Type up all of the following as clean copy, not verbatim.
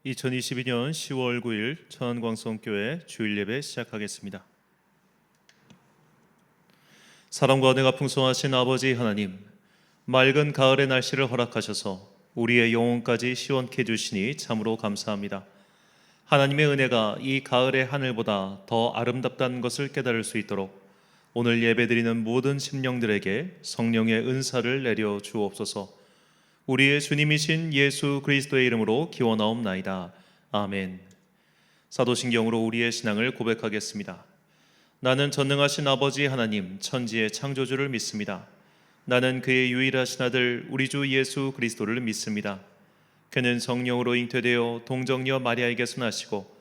2022년 10월 9일 천안광성교회 주일예배 시작하겠습니다. 사랑과 은혜가 풍성하신 아버지 하나님, 맑은 가을의 날씨를 허락하셔서 우리의 영혼까지 시원케 해주시니 참으로 감사합니다. 하나님의 은혜가 이 가을의 하늘보다 더 아름답다는 것을 깨달을 수 있도록 오늘 예배드리는 모든 심령들에게 성령의 은사를 내려 주옵소서. 우리의 주님이신 예수 그리스도의 이름으로 기원하옵나이다. 아멘. 사도신경으로 우리의 신앙을 고백하겠습니다. 나는 전능하신 아버지 하나님 천지의 창조주를 믿습니다. 나는 그의 유일하신 아들 우리 주 예수 그리스도를 믿습니다. 그는 성령으로 잉태되어 동정녀 마리아에게서 나시고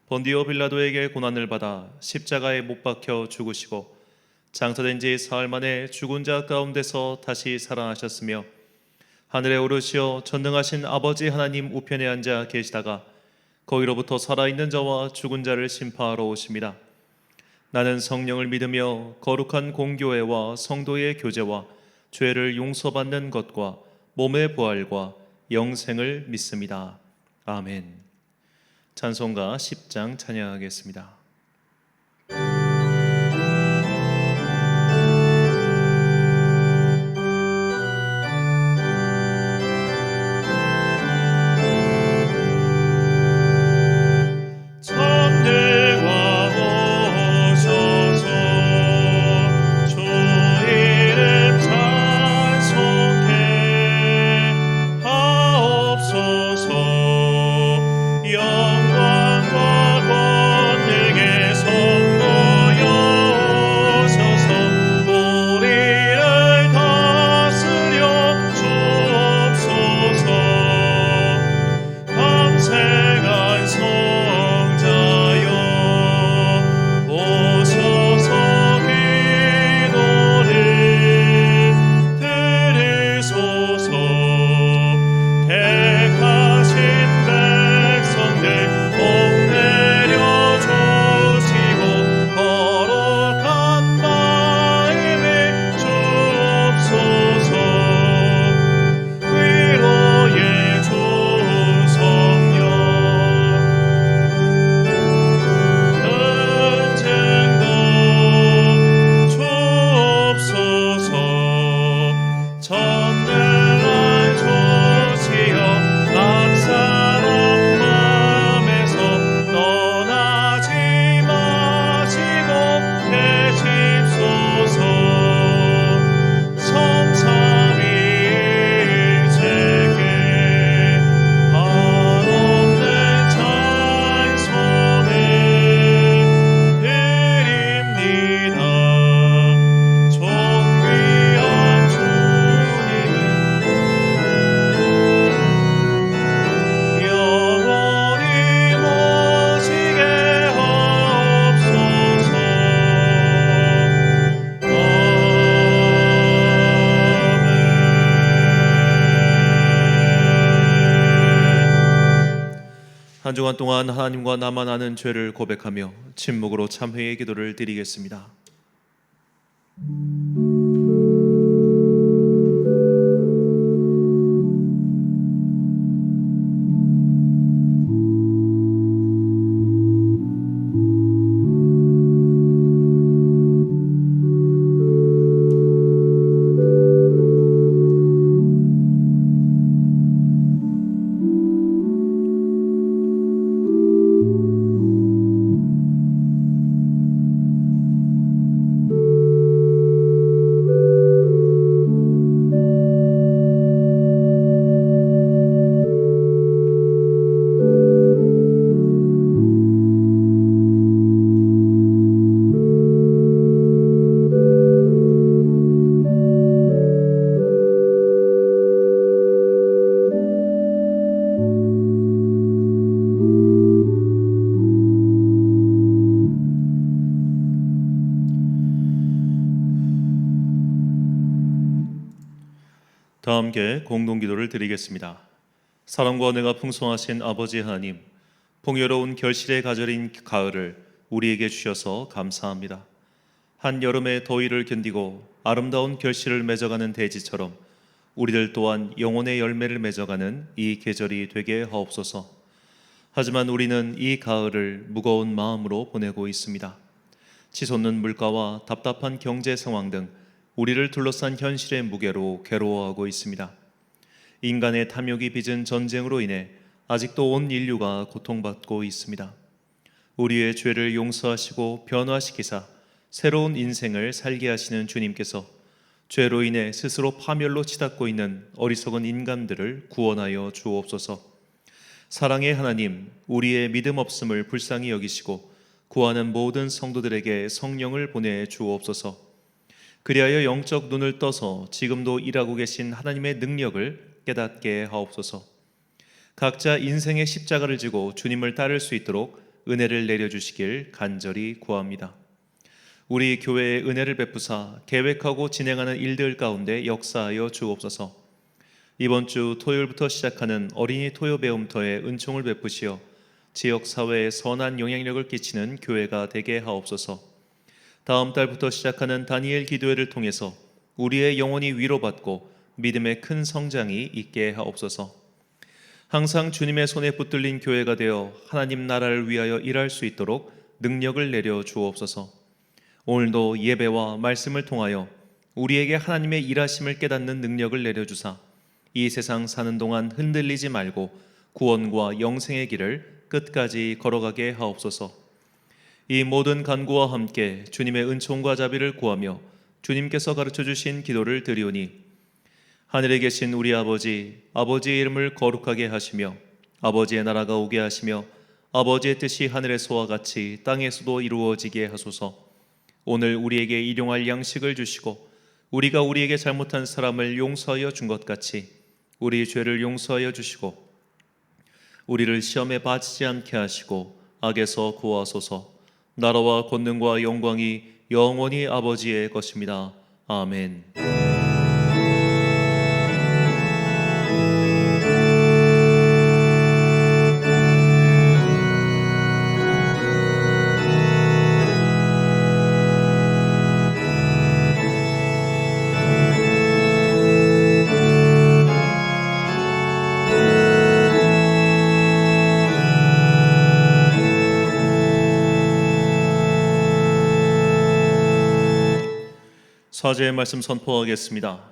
본디오 빌라도에게 고난을 받아 십자가에 못 박혀 죽으시고 장사된 지 사흘 만에 죽은 자 가운데서 다시 살아나셨으며 하늘에 오르시어 전능하신 아버지 하나님 우편에 앉아 계시다가 거기로부터 살아있는 자와 죽은 자를 심판하러 오십니다. 나는 성령을 믿으며 거룩한 공교회와 성도의 교제와 죄를 용서받는 것과 몸의 부활과 영생을 믿습니다. 아멘. 찬송가 10장 찬양하겠습니다. 한 주간 동안 하나님과 나만 아는 죄를 고백하며 침묵으로 참회의 기도를 드리겠습니다. 다 함께 공동기도를 드리겠습니다. 사랑과 은혜가 풍성하신 아버지 하나님, 풍요로운 결실의 가절인 가을을 우리에게 주셔서 감사합니다. 한여름의 더위를 견디고 아름다운 결실을 맺어가는 대지처럼 우리들 또한 영혼의 열매를 맺어가는 이 계절이 되게 하옵소서. 하지만 우리는 이 가을을 무거운 마음으로 보내고 있습니다. 치솟는 물가와 답답한 경제 상황 등 우리를 둘러싼 현실의 무게로 괴로워하고 있습니다. 인간의 탐욕이 빚은 전쟁으로 인해 아직도 온 인류가 고통받고 있습니다. 우리의 죄를 용서하시고 변화시키사 새로운 인생을 살게 하시는 주님께서 죄로 인해 스스로 파멸로 치닫고 있는 어리석은 인간들을 구원하여 주옵소서. 사랑의 하나님, 우리의 믿음 없음을 불쌍히 여기시고 구하는 모든 성도들에게 성령을 보내 주옵소서. 그리하여 영적 눈을 떠서 지금도 일하고 계신 하나님의 능력을 깨닫게 하옵소서. 각자 인생의 십자가를 지고 주님을 따를 수 있도록 은혜를 내려주시길 간절히 구합니다. 우리 교회에 은혜를 베푸사 계획하고 진행하는 일들 가운데 역사하여 주옵소서. 이번 주 토요일부터 시작하는 어린이 토요 배움터에 은총을 베푸시어 지역사회에 선한 영향력을 끼치는 교회가 되게 하옵소서. 다음 달부터 시작하는 다니엘 기도회를 통해서 우리의 영혼이 위로받고 믿음의 큰 성장이 있게 하옵소서. 항상 주님의 손에 붙들린 교회가 되어 하나님 나라를 위하여 일할 수 있도록 능력을 내려 주옵소서. 오늘도 예배와 말씀을 통하여 우리에게 하나님의 일하심을 깨닫는 능력을 내려주사 이 세상 사는 동안 흔들리지 말고 구원과 영생의 길을 끝까지 걸어가게 하옵소서. 이 모든 간구와 함께 주님의 은총과 자비를 구하며 주님께서 가르쳐 주신 기도를 드리오니 하늘에 계신 우리 아버지, 아버지의 이름을 거룩하게 하시며 아버지의 나라가 오게 하시며 아버지의 뜻이 하늘에서와 같이 땅에서도 이루어지게 하소서. 오늘 우리에게 일용할 양식을 주시고 우리가 우리에게 잘못한 사람을 용서하여 준 것 같이 우리 죄를 용서하여 주시고 우리를 시험에 빠지지 않게 하시고 악에서 구하소서. 나라와 권능과 영광이 영원히 아버지의 것입니다. 아멘. 사제의 말씀 선포하겠습니다.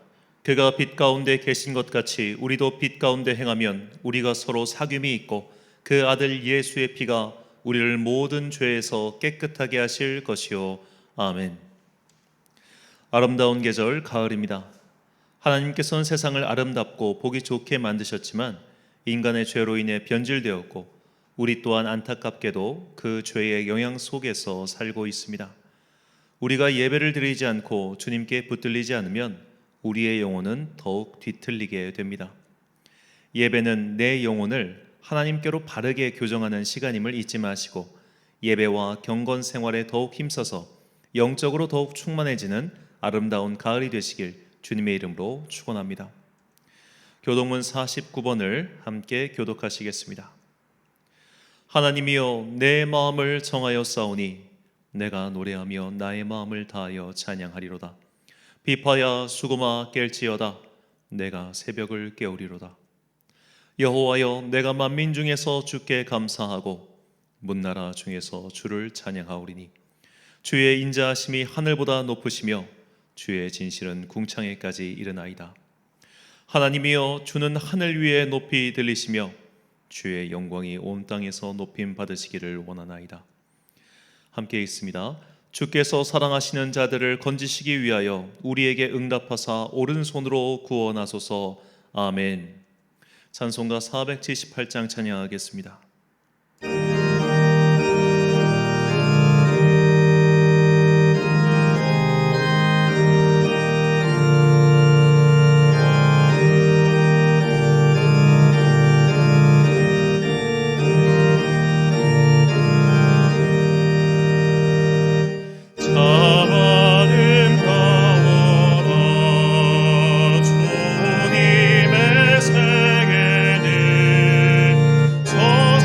그가 빛 가운데 계신 것 같이 우리도 빛 가운데 행하면 우리가 서로 사귐이 있고 그 아들 예수의 피가 우리를 모든 죄에서 깨끗하게 하실 것이요. 아멘. 아름다운 계절 가을입니다. 하나님께서는 세상을 아름답고 보기 좋게 만드셨지만 인간의 죄로 인해 변질되었고 우리 또한 안타깝게도 그 죄의 영향 속에서 살고 있습니다. 우리가 예배를 드리지 않고 주님께 붙들리지 않으면 우리의 영혼은 더욱 뒤틀리게 됩니다. 예배는 내 영혼을 하나님께로 바르게 교정하는 시간임을 잊지 마시고 예배와 경건 생활에 더욱 힘써서 영적으로 더욱 충만해지는 아름다운 가을이 되시길 주님의 이름으로 축원합니다. 교독문 49번을 함께 교독하시겠습니다. 하나님이여 내 마음을 정하여 싸우니 내가 노래하며 나의 마음을 다하여 찬양하리로다. 비파야 수고마 깰지어다. 내가 새벽을 깨우리로다. 여호와여 내가 만민 중에서 주께 감사하고 문나라 중에서 주를 찬양하오리니 주의 인자하심이 하늘보다 높으시며 주의 진실은 궁창에까지 이르나이다. 하나님이여 주는 하늘 위에 높이 들리시며 주의 영광이 온 땅에서 높임 받으시기를 원하나이다. 함께 있습니다. 주께서 사랑하시는 자들을 건지시기 위하여 우리에게 응답하사 오른손으로 구원하소서. 아멘. 찬송가 478장 찬양하겠습니다. 주님의 세계는 저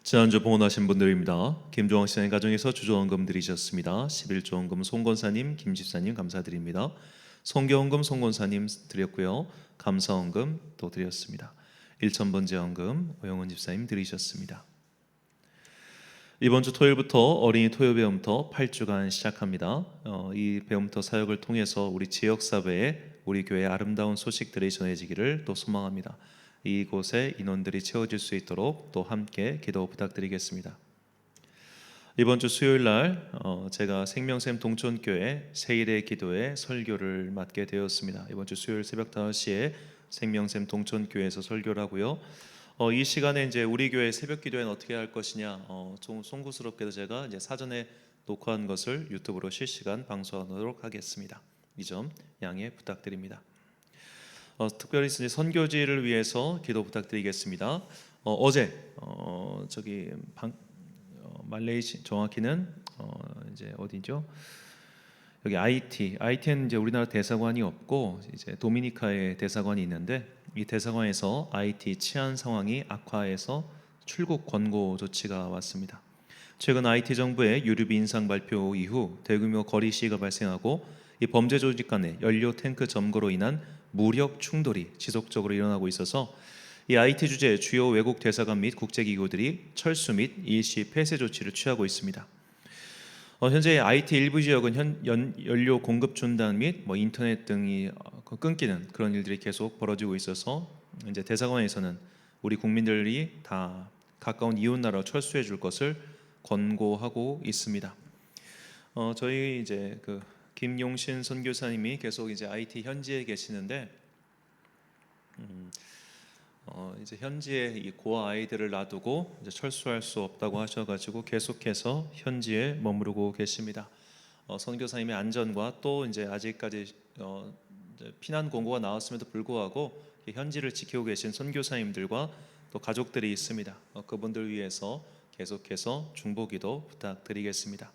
지난주 봉헌하신 분들입니다. 김종학 씨의 가정에서 주조헌금 드리셨습니다. 11조헌금 송건사님, 김집사님 감사드립니다. 성교헌금 송건사님 드렸고요. 감사헌금 또 드렸습니다. 1,000번째 헌금 오영원 집사님 드리셨습니다. 이번 주 토요일부터 어린이 토요 배움터 8주간 시작합니다. 이 배움터 사역을 통해서 우리 지역사회에 우리 교회의 아름다운 소식들이 전해지기를 또 소망합니다. 이곳에 인원들이 채워질 수 있도록 또 함께 기도 부탁드리겠습니다. 이번 주 수요일 날 제가 생명샘 동촌교회 세일의 기도회 설교를 맡게 되었습니다. 이번 주 수요일 새벽 5시에 생명샘 동촌교회에서 설교를 하고요. 이 시간에 이제 우리 교회 새벽 기도회는 어떻게 할 것이냐, 좀 송구스럽게도 제가 이제 사전에 녹화한 것을 유튜브로 실시간 방송하도록 하겠습니다. 이 점 양해 부탁드립니다. 특별히 이제 선교지를 위해서 기도 부탁드리겠습니다. 어제 말레이시 정확히는 이제 어디죠? 여기 IT는 이제 우리나라 대사관이 없고 이제 도미니카의 대사관이 있는데 이 대사관에서 IT 치안 상황이 악화해서 출국 권고 조치가 왔습니다. 최근 IT 정부의 유류비 인상 발표 이후 대규모 거리 시위가 발생하고 이 범죄 조직 간의 연료 탱크 점거로 인한 무력 충돌이 지속적으로 일어나고 있어서 이 IT 주재 주요 외국 대사관 및 국제기구들이 철수 및 일시 폐쇄 조치를 취하고 있습니다. 현재 IT 일부 지역은 연료 공급 중단 및 인터넷 등이 끊기는 그런 일들이 계속 벌어지고 있어서 이제 대사관에서는 우리 국민들이 다 가까운 이웃 나라로 철수해 줄 것을 권고하고 있습니다. 저희 이제 김용신 선교사님이 계속 이제 IT 현지에 계시는데 이제 현지에 이 고아 아이들을 놔두고 이제 철수할 수 없다고 하셔가지고 계속해서 현지에 머무르고 계십니다. 선교사님의 안전과 또 이제 아직까지 이제 피난 공고가 나왔음에도 불구하고 현지를 지키고 계신 선교사님들과 또 가족들이 있습니다. 그분들 위해서 계속해서 중보기도 부탁드리겠습니다.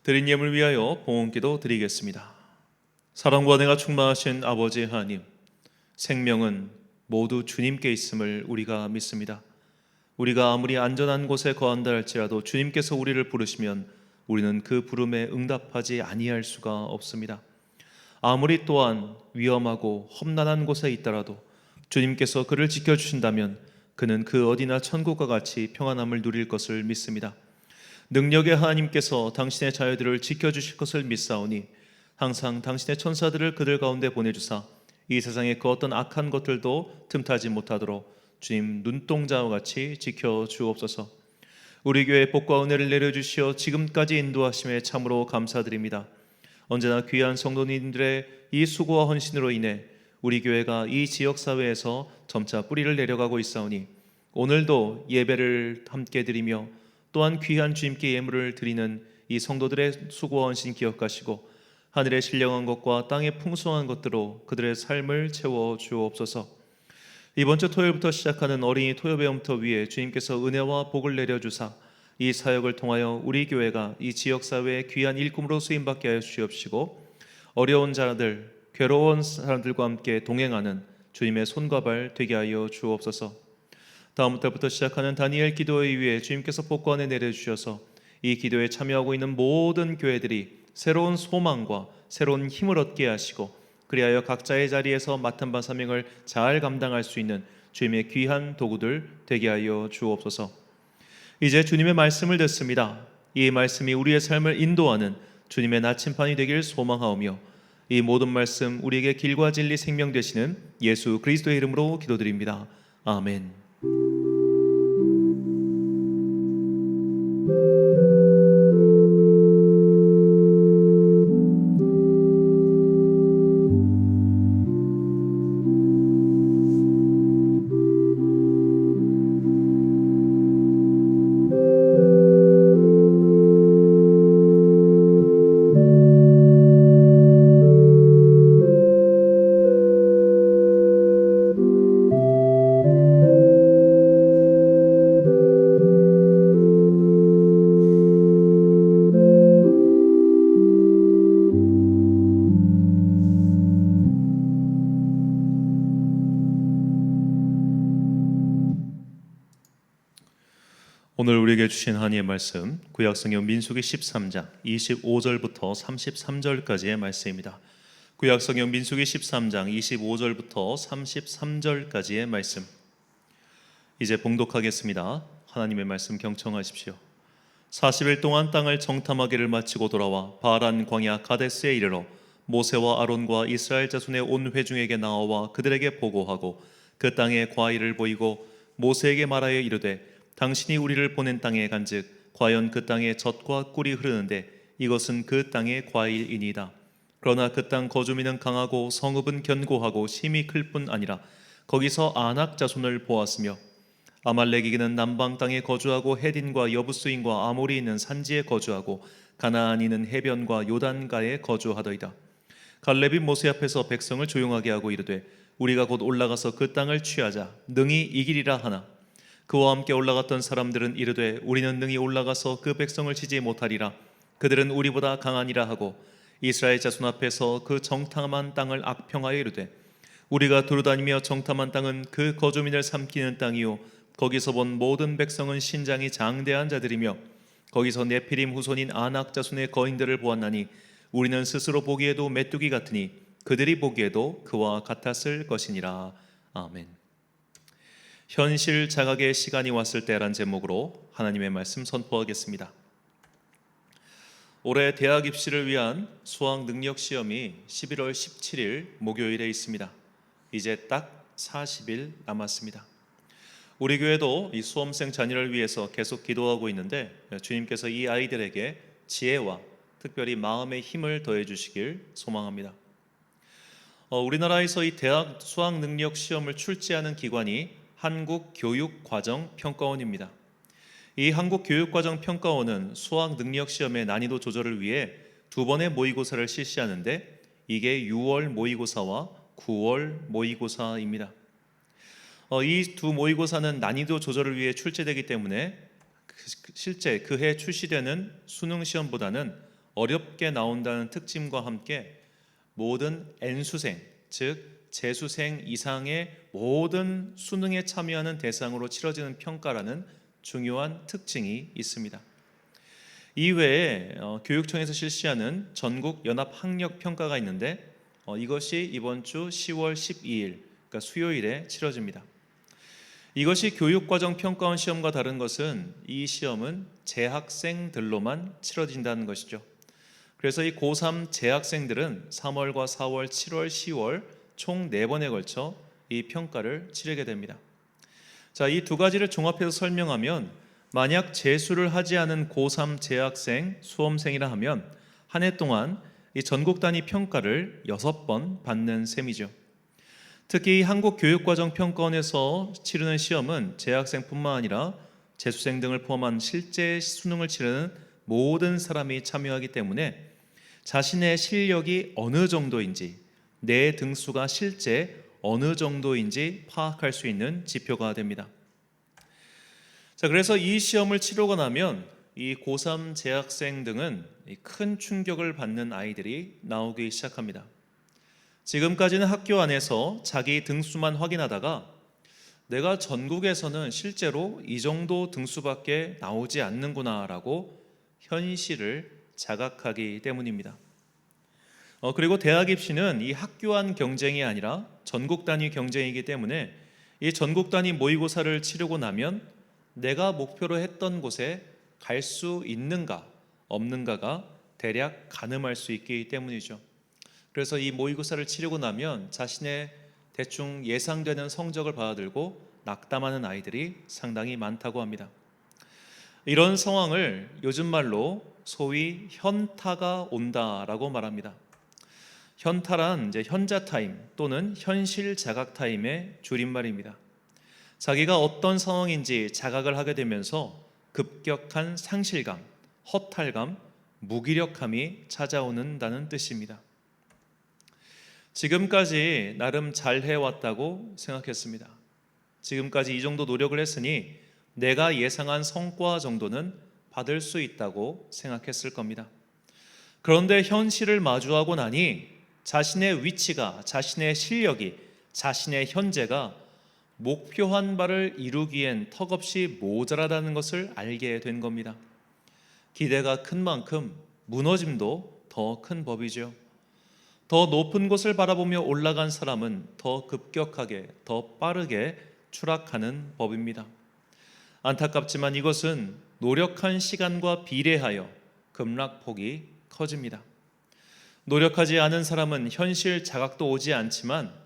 드린 예물 위하여 봉헌기도 드리겠습니다. 사랑과 은혜가 충만하신 아버지 하나님, 생명은 모두 주님께 있음을 우리가 믿습니다. 우리가 아무리 안전한 곳에 거한다 할지라도 주님께서 우리를 부르시면 우리는 그 부름에 응답하지 아니할 수가 없습니다. 아무리 또한 위험하고 험난한 곳에 있더라도 주님께서 그를 지켜주신다면 그는 그 어디나 천국과 같이 평안함을 누릴 것을 믿습니다. 능력의 하나님께서 당신의 자녀들을 지켜주실 것을 믿사오니 항상 당신의 천사들을 그들 가운데 보내주사 이 세상의 그 어떤 악한 것들도 틈타지 못하도록 주님 눈동자와 같이 지켜주옵소서. 우리 교회에 복과 은혜를 내려주시어 지금까지 인도하심에 참으로 감사드립니다. 언제나 귀한 성도님들의 이 수고와 헌신으로 인해 우리 교회가 이 지역사회에서 점차 뿌리를 내려가고 있사오니 오늘도 예배를 함께 드리며 또한 귀한 주님께 예물을 드리는 이 성도들의 수고와 헌신 기억하시고 하늘의 신령한 것과 땅의 풍성한 것들로 그들의 삶을 채워 주옵소서. 이번 주 토요일부터 시작하는 어린이 토요 배움터 위에 주님께서 은혜와 복을 내려주사 이 사역을 통하여 우리 교회가 이 지역사회의 귀한 일꾼으로 쓰임받게 하여 주시옵시고 어려운 자들, 괴로운 사람들과 함께 동행하는 주님의 손과 발 되게 하여 주옵소서. 다음 달부터 시작하는 다니엘 기도회 위에 주님께서 복과 은혜 내려주셔서 이 기도에 참여하고 있는 모든 교회들이 새로운 소망과 새로운 힘을 얻게 하시고 그리하여 각자의 자리에서 맡은 바 사명을 잘 감당할 수 있는 주님의 귀한 도구들 되게 하여 주옵소서. 이제 주님의 말씀을 듣습니다. 이 말씀이 우리의 삶을 인도하는 주님의 나침판이 되길 소망하오며 이 모든 말씀 우리에게 길과 진리 생명 되시는 예수 그리스도의 이름으로 기도드립니다. 아멘. 오늘 우리에게 주신 하나님의 말씀 구약성경 민수기 13장 25절부터 33절까지의 말씀입니다. 구약성경 민수기 13장 25절부터 33절까지의 말씀. 이제 봉독하겠습니다. 하나님의 말씀 경청하십시오. 40일 동안 땅을 정탐하기를 마치고 돌아와 바란 광야 가데스에 이르러 모세와 아론과 이스라엘 자손의 온 회중에게 나와 그들에게 보고하고 그 땅에 과일을 보이고 모세에게 말하여 이르되 당신이 우리를 보낸 땅에 간즉 과연 그 땅에 젖과 꿀이 흐르는데 이것은 그 땅의 과일이니이다. 그러나 그 땅 거주민은 강하고 성읍은 견고하고 심히 클 뿐 아니라 거기서 아낙 자손을 보았으며 아말렉에게는 남방 땅에 거주하고 헤딘과 여부스인과 아모리 있는 산지에 거주하고 가나안인은 해변과 요단가에 거주하더이다. 갈렙이 모세 앞에서 백성을 조용하게 하고 이르되 우리가 곧 올라가서 그 땅을 취하자 능히 이기리라 하나 그와 함께 올라갔던 사람들은 이르되 우리는 능히 올라가서 그 백성을 치지 못하리라. 그들은 우리보다 강하니라 하고 이스라엘 자손 앞에서 그 정탐한 땅을 악평하여 이르되 우리가 두루다니며 정탐한 땅은 그 거주민을 삼키는 땅이요 거기서 본 모든 백성은 신장이 장대한 자들이며 거기서 네피림 후손인 아낙 자손의 거인들을 보았나니 우리는 스스로 보기에도 메뚜기 같으니 그들이 보기에도 그와 같았을 것이니라. 아멘. 현실 자각의 시간이 왔을 때란 제목으로 하나님의 말씀 선포하겠습니다. 올해 대학 입시를 위한 수학 능력 시험이 11월 17일 목요일에 있습니다. 이제 딱 40일 남았습니다. 우리 교회도 이 수험생 자녀를 위해서 계속 기도하고 있는데 주님께서 이 아이들에게 지혜와 특별히 마음의 힘을 더해 주시길 소망합니다. 우리나라에서 이 대학 수학 능력 시험을 출제하는 기관이 한국교육과정평가원입니다. 이 한국교육과정평가원은 수학 능력 시험의 난이도 조절을 위해 두 번의 모의고사를 실시하는데 이게 6월 모의고사와 9월 모의고사입니다. 이 두 모의고사는 난이도 조절을 위해 출제되기 때문에 실제 그해 출시되는 수능 시험보다는 어렵게 나온다는 특징과 함께 모든 N수생, 즉 재수생 이상의 모든 수능에 참여하는 대상으로 치러지는 평가라는 중요한 특징이 있습니다. 이외에 교육청에서 실시하는 전국 연합 학력 평가가 있는데 이것이 이번 주 10월 12일, 그러니까 수요일에 치러집니다. 이것이 교육과정평가원 시험과 다른 것은 이 시험은 재학생들로만 치러진다는 것이죠. 그래서 이 고3 재학생들은 3월과 4월, 7월, 10월 총 4번에 걸쳐 이 평가를 치르게 됩니다. 자, 이 두 가지를 종합해서 설명하면 만약 재수를 하지 않은 고3 재학생, 수험생이라 하면 한 해 동안 이 전국 단위 평가를 6번 받는 셈이죠. 특히 한국교육과정평가원에서 치르는 시험은 재학생뿐만 아니라 재수생 등을 포함한 실제 수능을 치르는 모든 사람이 참여하기 때문에 자신의 실력이 어느 정도인지 내 등수가 실제 어느 정도인지 파악할 수 있는 지표가 됩니다. 자, 그래서 이 시험을 치르고 나면 이 고3 재학생 등은 큰 충격을 받는 아이들이 나오기 시작합니다. 지금까지는 학교 안에서 자기 등수만 확인하다가 내가 전국에서는 실제로 이 정도 등수밖에 나오지 않는구나라고 현실을 자각하기 때문입니다. 그리고 대학 입시는 이 학교 안 경쟁이 아니라 전국 단위 경쟁이기 때문에 이 전국 단위 모의고사를 치르고 나면 내가 목표로 했던 곳에 갈 수 있는가 없는가가 대략 가늠할 수 있기 때문이죠. 그래서 이 모의고사를 치르고 나면 자신의 대충 예상되는 성적을 받아들고 낙담하는 아이들이 상당히 많다고 합니다. 이런 상황을 요즘 말로 소위 현타가 온다라고 말합니다. 현타란 이제 현자 타임 또는 현실 자각 타임의 줄임말입니다. 자기가 어떤 상황인지 자각을 하게 되면서 급격한 상실감, 허탈감, 무기력함이 찾아오는다는 뜻입니다. 지금까지 나름 잘 해왔다고 생각했습니다. 지금까지 이 정도 노력을 했으니 내가 예상한 성과 정도는 받을 수 있다고 생각했을 겁니다. 그런데 현실을 마주하고 나니 자신의 위치가, 자신의 실력이, 자신의 현재가 목표한 바를 이루기엔 턱없이 모자라다는 것을 알게 된 겁니다. 기대가 큰 만큼 무너짐도 더 큰 법이죠. 더 높은 곳을 바라보며 올라간 사람은 더 급격하게, 더 빠르게 추락하는 법입니다. 안타깝지만 이것은 노력한 시간과 비례하여 급락폭이 커집니다. 노력하지 않은 사람은 현실 자각도 오지 않지만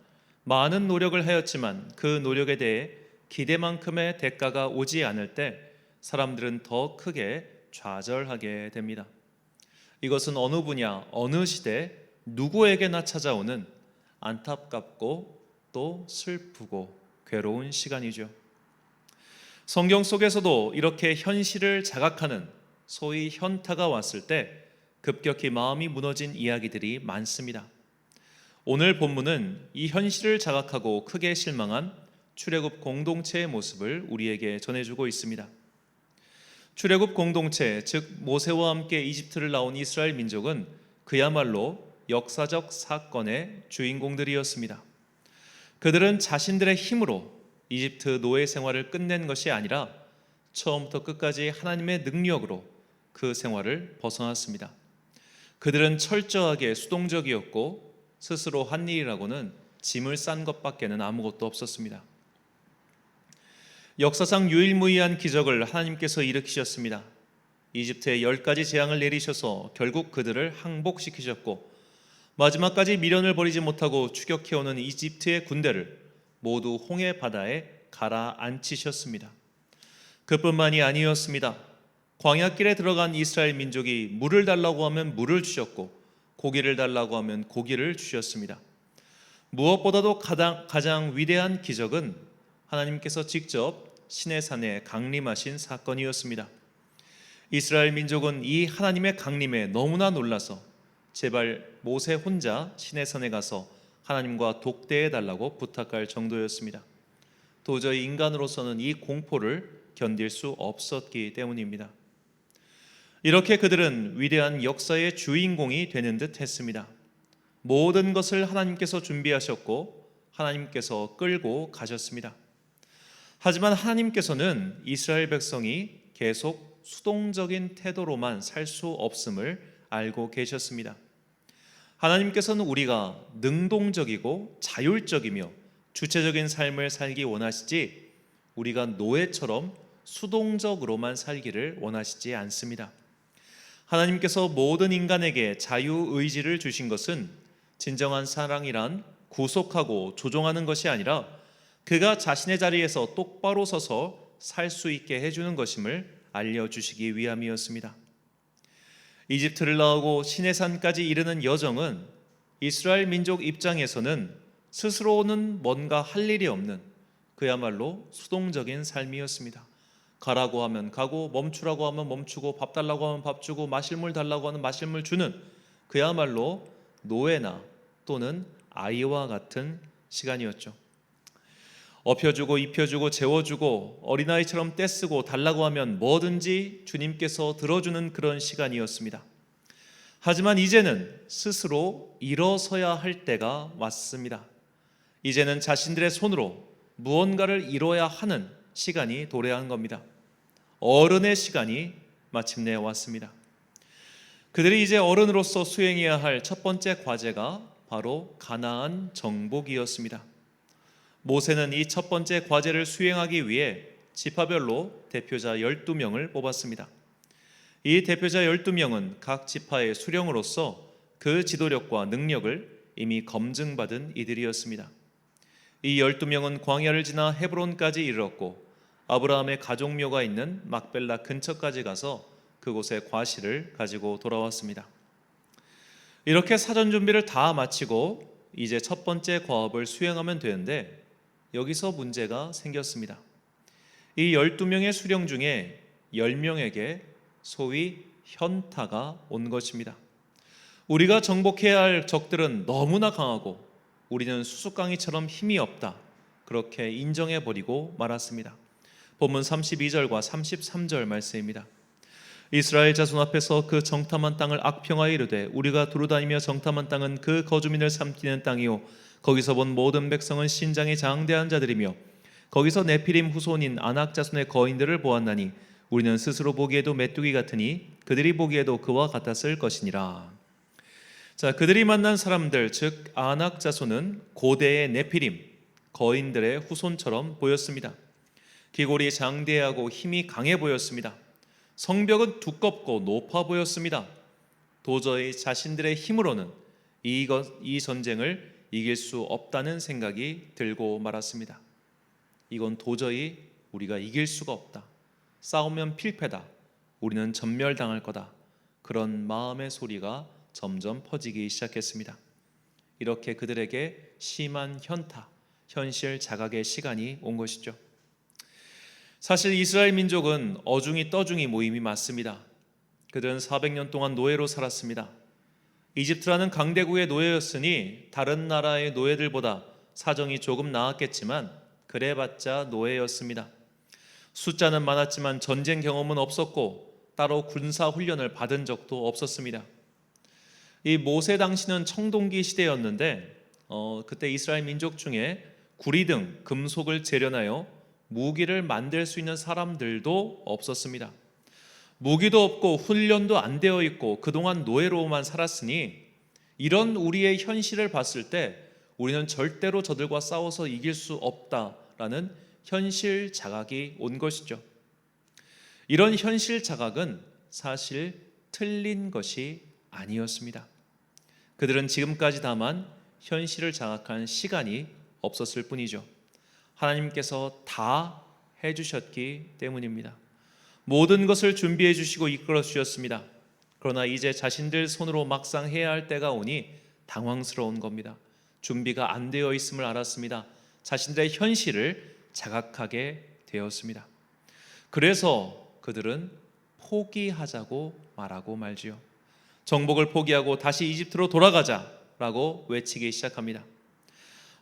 많은 노력을 하였지만 그 노력에 대해 기대만큼의 대가가 오지 않을 때 사람들은 더 크게 좌절하게 됩니다. 이것은 어느 분야, 어느 시대, 누구에게나 찾아오는 안타깝고 또 슬프고 괴로운 시간이죠. 성경 속에서도 이렇게 현실을 자각하는 소위 현타가 왔을 때 급격히 마음이 무너진 이야기들이 많습니다. 오늘 본문은 이 현실을 자각하고 크게 실망한 출애굽 공동체의 모습을 우리에게 전해주고 있습니다. 출애굽 공동체, 즉 모세와 함께 이집트를 나온 이스라엘 민족은 그야말로 역사적 사건의 주인공들이었습니다. 그들은 자신들의 힘으로 이집트 노예 생활을 끝낸 것이 아니라 처음부터 끝까지 하나님의 능력으로 그 생활을 벗어났습니다. 그들은 철저하게 수동적이었고 스스로 한 일이라고는 짐을 싼 것밖에는 아무것도 없었습니다. 역사상 유일무이한 기적을 하나님께서 일으키셨습니다. 이집트에 10가지 재앙을 내리셔서 결국 그들을 항복시키셨고 마지막까지 미련을 버리지 못하고 추격해오는 이집트의 군대를 모두 홍해 바다에 가라앉히셨습니다. 그뿐만이 아니었습니다. 광야길에 들어간 이스라엘 민족이 물을 달라고 하면 물을 주셨고 고기를 달라고 하면 고기를 주셨습니다. 무엇보다도 가장 위대한 기적은 하나님께서 직접 시내산에 강림하신 사건이었습니다. 이스라엘 민족은 이 하나님의 강림에 너무나 놀라서 제발 모세 혼자 시내산에 가서 하나님과 독대해 달라고 부탁할 정도였습니다. 도저히 인간으로서는 이 공포를 견딜 수 없었기 때문입니다. 이렇게 그들은 위대한 역사의 주인공이 되는 듯 했습니다. 모든 것을 하나님께서 준비하셨고 하나님께서 끌고 가셨습니다. 하지만 하나님께서는 이스라엘 백성이 계속 수동적인 태도로만 살 수 없음을 알고 계셨습니다. 하나님께서는 우리가 능동적이고 자율적이며 주체적인 삶을 살기 원하시지 우리가 노예처럼 수동적으로만 살기를 원하시지 않습니다. 하나님께서 모든 인간에게 자유의지를 주신 것은 진정한 사랑이란 구속하고 조종하는 것이 아니라 그가 자신의 자리에서 똑바로 서서 살 수 있게 해주는 것임을 알려주시기 위함이었습니다. 이집트를 나오고 시내산까지 이르는 여정은 이스라엘 민족 입장에서는 스스로는 뭔가 할 일이 없는 그야말로 수동적인 삶이었습니다. 가라고 하면 가고 멈추라고 하면 멈추고 밥 달라고 하면 밥 주고 마실 물 달라고 하면 마실 물 주는 그야말로 노예나 또는 아이와 같은 시간이었죠. 업혀주고 입혀주고 재워주고 어린아이처럼 떼쓰고 달라고 하면 뭐든지 주님께서 들어주는 그런 시간이었습니다. 하지만 이제는 스스로 일어서야 할 때가 왔습니다. 이제는 자신들의 손으로 무언가를 이뤄야 하는 시간이 도래한 겁니다. 어른의 시간이 마침내 왔습니다. 그들이 이제 어른으로서 수행해야 할 첫 번째 과제가 바로 가나안 정복이었습니다. 모세는 이 첫 번째 과제를 수행하기 위해 지파별로 대표자 12명을 뽑았습니다. 이 대표자 12명은 각 지파의 수령으로서 그 지도력과 능력을 이미 검증받은 이들이었습니다. 이 12명은 광야를 지나 헤브론까지 이르렀고 아브라함의 가족묘가 있는 막벨라 근처까지 가서 그곳에 과실을 가지고 돌아왔습니다. 이렇게 사전 준비를 다 마치고 이제 첫 번째 과업을 수행하면 되는데 여기서 문제가 생겼습니다. 이 12명의 수령 중에 10명에게 소위 현타가 온 것입니다. 우리가 정복해야 할 적들은 너무나 강하고 우리는 수수깡이처럼 힘이 없다. 그렇게 인정해버리고 말았습니다. 본문 32절과 33절 말씀입니다. 이스라엘 자손 앞에서 그 정탐한 땅을 악평하여 이르되 우리가 두루다니며 정탐한 땅은 그 거주민을 삼키는 땅이요 거기서 본 모든 백성은 신장이 장대한 자들이며 거기서 네피림 후손인 아낙 자손의 거인들을 보았나니 우리는 스스로 보기에도 메뚜기 같으니 그들이 보기에도 그와 같았을 것이니라. 자, 그들이 만난 사람들, 즉 아낙 자손은 고대의 네피림, 거인들의 후손처럼 보였습니다. 기골이 장대하고 힘이 강해 보였습니다. 성벽은 두껍고 높아 보였습니다. 도저히 자신들의 힘으로는 이 전쟁을 이길 수 없다는 생각이 들고 말았습니다. 이건 도저히 우리가 이길 수가 없다. 싸우면 필패다. 우리는 전멸당할 거다. 그런 마음의 소리가 점점 퍼지기 시작했습니다. 이렇게 그들에게 심한 현타, 현실 자각의 시간이 온 것이죠. 사실 이스라엘 민족은 어중이 떠중이 모임이 맞습니다. 그들은 400년 동안 노예로 살았습니다. 이집트라는 강대국의 노예였으니 다른 나라의 노예들보다 사정이 조금 나았겠지만 그래봤자 노예였습니다. 숫자는 많았지만 전쟁 경험은 없었고 따로 군사 훈련을 받은 적도 없었습니다. 이 모세 당시는 청동기 시대였는데 그때 이스라엘 민족 중에 구리 등 금속을 재련하여 무기를 만들 수 있는 사람들도 없었습니다. 무기도 없고 훈련도 안 되어 있고 그동안 노예로만 살았으니 이런 우리의 현실을 봤을 때 우리는 절대로 저들과 싸워서 이길 수 없다라는 현실 자각이 온 것이죠. 이런 현실 자각은 사실 틀린 것이 아니었습니다. 그들은 지금까지 다만 현실을 자각한 시간이 없었을 뿐이죠. 하나님께서 다 해주셨기 때문입니다. 모든 것을 준비해 주시고 이끌어 주셨습니다. 그러나 이제 자신들 손으로 막상 해야 할 때가 오니 당황스러운 겁니다. 준비가 안 되어 있음을 알았습니다. 자신들의 현실을 자각하게 되었습니다. 그래서 그들은 포기하자고 말하고 말지요. 정복을 포기하고 다시 이집트로 돌아가자라고 외치기 시작합니다.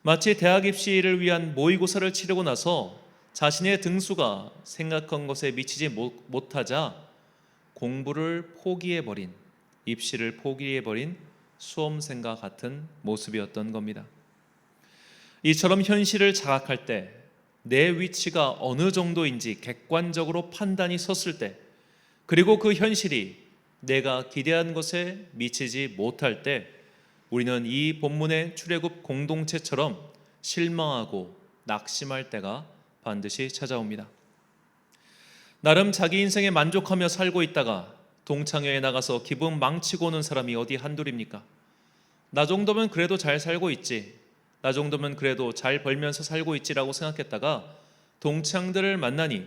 마치 대학 입시를 위한 모의고사를 치르고 나서 자신의 등수가 생각한 것에 미치지 못하자 공부를 포기해버린, 입시를 포기해버린 수험생과 같은 모습이었던 겁니다. 이처럼 현실을 자각할 때 내 위치가 어느 정도인지 객관적으로 판단이 섰을 때, 그리고 그 현실이 내가 기대한 것에 미치지 못할 때 우리는 이 본문의 출애굽 공동체처럼 실망하고 낙심할 때가 반드시 찾아옵니다. 나름 자기 인생에 만족하며 살고 있다가 동창회에 나가서 기분 망치고 오는 사람이 어디 한둘입니까? 나 정도면 그래도 잘 살고 있지, 나 정도면 그래도 잘 벌면서 살고 있지라고 생각했다가 동창들을 만나니